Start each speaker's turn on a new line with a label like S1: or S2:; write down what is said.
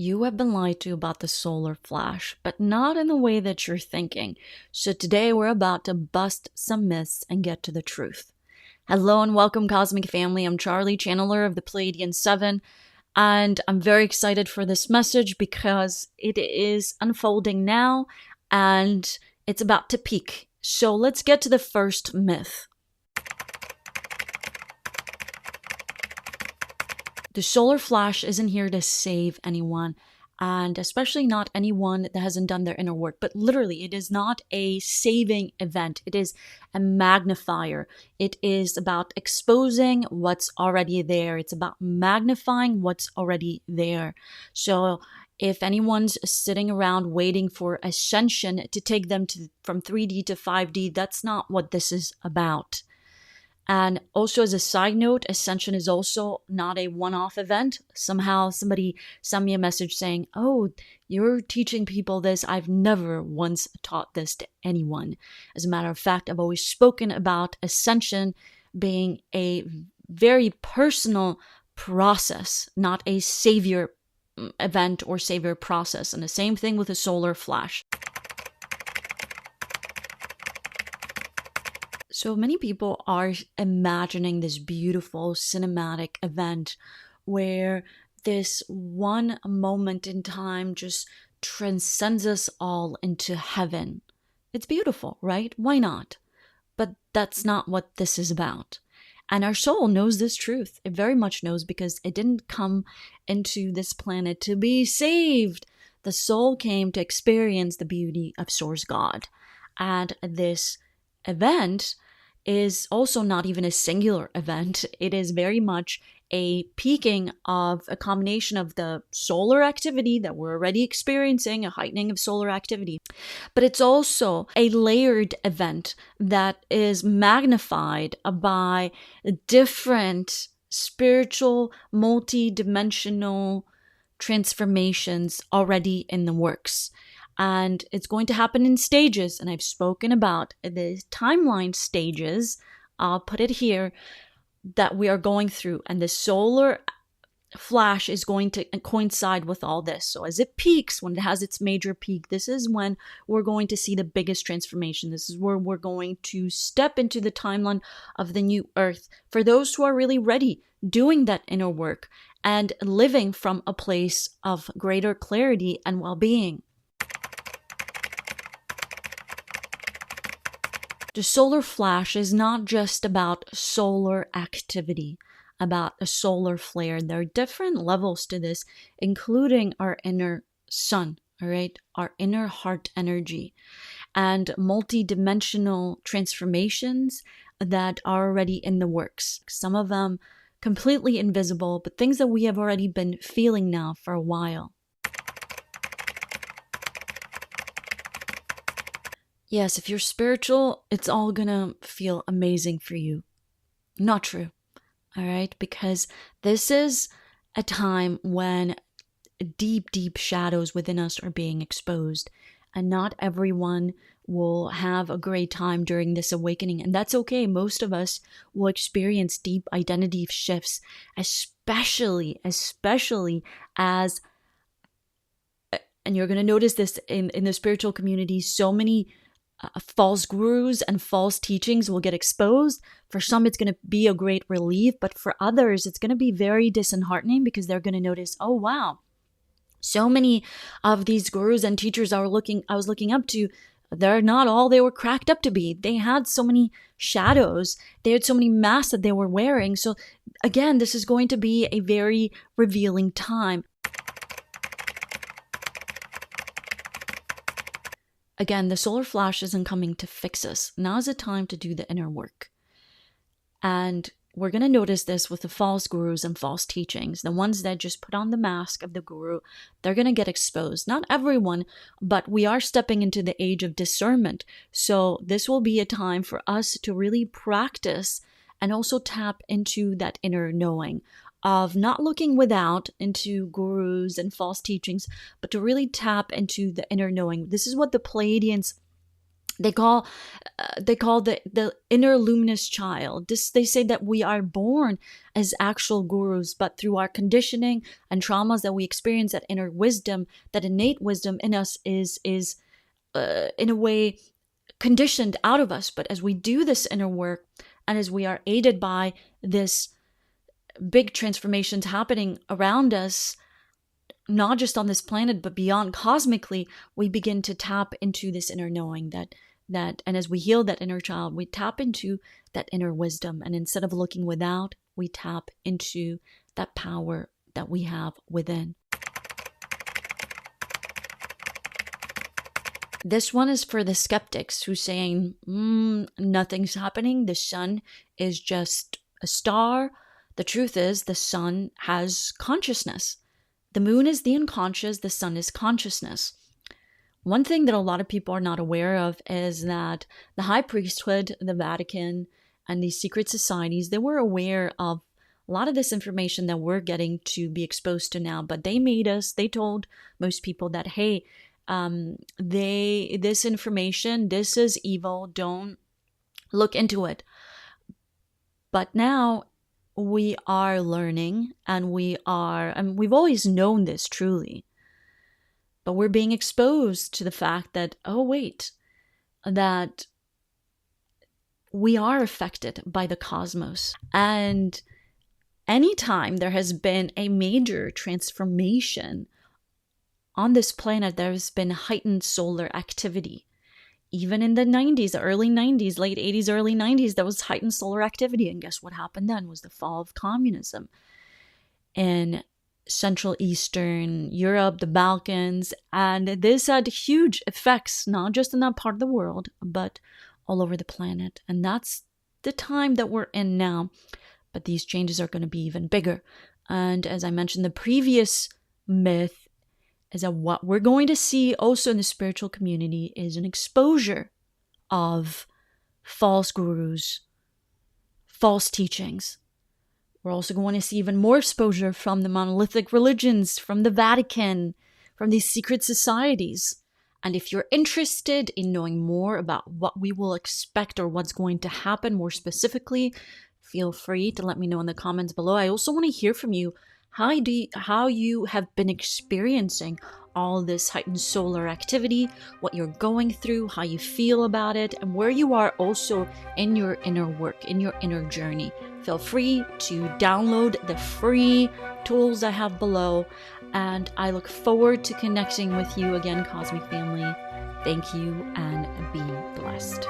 S1: You have been lied to about the solar flash, but not in the way that you're thinking. So today we're about to bust some myths and get to the truth. Hello and welcome, Cosmic Family. I'm Charlie, channeler of the Pleiadian Seven, and I'm very excited for this message because it is unfolding now and it's about to peak. So let's get to the first myth. The solar flash isn't here to save anyone, and especially not anyone that hasn't done their inner work. But literally, it is not a saving event. It is a magnifier. It is about exposing what's already there. It's about magnifying what's already there. So if anyone's sitting around waiting for Ascension to take them from 3D to 5D, that's not what this is about. And also, as a side note, Ascension is also not a one-off event. Somehow somebody sent me a message saying, "Oh, you're teaching people this." I've never once taught this to anyone. As a matter of fact, I've always spoken about Ascension being a very personal process, not a savior event or savior process. And the same thing with a solar flash. So many people are imagining this beautiful cinematic event where this one moment in time just transcends us all into heaven. It's beautiful, right? Why not? But that's not what this is about. And our soul knows this truth. It very much knows because it didn't come into this planet to be saved. The soul came to experience the beauty of Source God. And this event is also not even a singular event. It is very much a peaking of a combination of the solar activity that we're already experiencing, a heightening of solar activity. But it's also a layered event that is magnified by different spiritual, multi-dimensional transformations already in the works. And it's going to happen in stages. And I've spoken about the timeline stages. I'll put it here that we are going through. And the solar flash is going to coincide with all this. So as it peaks, when it has its major peak, this is when we're going to see the biggest transformation. This is where we're going to step into the timeline of the new earth. For those who are really ready, doing that inner work and living from a place of greater clarity and well-being. The solar flash is not just about solar activity, about a solar flare. There are different levels to this, including our inner sun, all right, our inner heart energy, and multi-dimensional transformations that are already in the works. Some of them completely invisible, but things that we have already been feeling now for a while. Yes, if you're spiritual, it's all gonna feel amazing for you. Not true, all right? Because this is a time when deep, deep shadows within us are being exposed. And not everyone will have a great time during this awakening. And that's okay. Most of us will experience deep identity shifts, especially as, and you're gonna notice this in the spiritual community, so many false gurus and false teachings will get exposed. For some, it's going to be a great relief, but for others, it's going to be very disheartening because they're going to notice, oh wow, so many of these gurus and teachers I was looking up to, they're not all they were cracked up to be. They had so many shadows. They had so many masks that they were wearing. So again, this is going to be a very revealing time. Again, the solar flash isn't coming to fix us. Now is the time to do the inner work. And we're going to notice this with the false gurus and false teachings. The ones that just put on the mask of the guru, they're going to get exposed. Not everyone, but we are stepping into the age of discernment. So this will be a time for us to really practice and also tap into that inner knowing of not looking without into gurus and false teachings, but to really tap into the inner knowing. This is what the Pleiadians They call the inner luminous child. They say that we are born as actual gurus, but through our conditioning and traumas that we experience, that inner wisdom, that innate wisdom in us is in a way conditioned out of us. But as we do this inner work, and as we are aided by this big transformations happening around us, not just on this planet, but beyond cosmically, we begin to tap into this inner knowing that, and as we heal that inner child, we tap into that inner wisdom. And instead of looking without, we tap into that power that we have within. This one is for the skeptics who's saying, nothing's happening. The sun is just a star. The truth is, the sun has consciousness. The moon is the unconscious. The sun is consciousness. One thing that a lot of people are not aware of is that the high priesthood, the Vatican, and these secret societies, they were aware of a lot of this information that we're getting to be exposed to now. But they told most people that, hey, this information, this is evil, don't look into it. But now we are learning, and we've always known this truly, but we're being exposed to the fact that, that we are affected by the cosmos. And anytime there has been a major transformation on this planet, there's been heightened solar activity. Even in the 90s, the early 90s, late 80s, early 90s, there was heightened solar activity. And guess what happened then? Was the fall of communism in Central Eastern Europe, the Balkans. And this had huge effects, not just in that part of the world, but all over the planet. And that's the time that we're in now. But these changes are going to be even bigger. And as I mentioned, the previous myth is that what we're going to see also in the spiritual community is an exposure of false gurus, false teachings. We're also going to see even more exposure from the monolithic religions, from the Vatican, from these secret societies. And if you're interested in knowing more about what we will expect or what's going to happen more specifically, feel free to let me know in the comments below. I also want to hear from you. How you have been experiencing all this heightened solar activity, what you're going through, how you feel about it, and where you are also in your inner work, in your inner journey. Feel free to download the free tools I have below, and I look forward to connecting with you again, Cosmic Family. Thank you, and be blessed.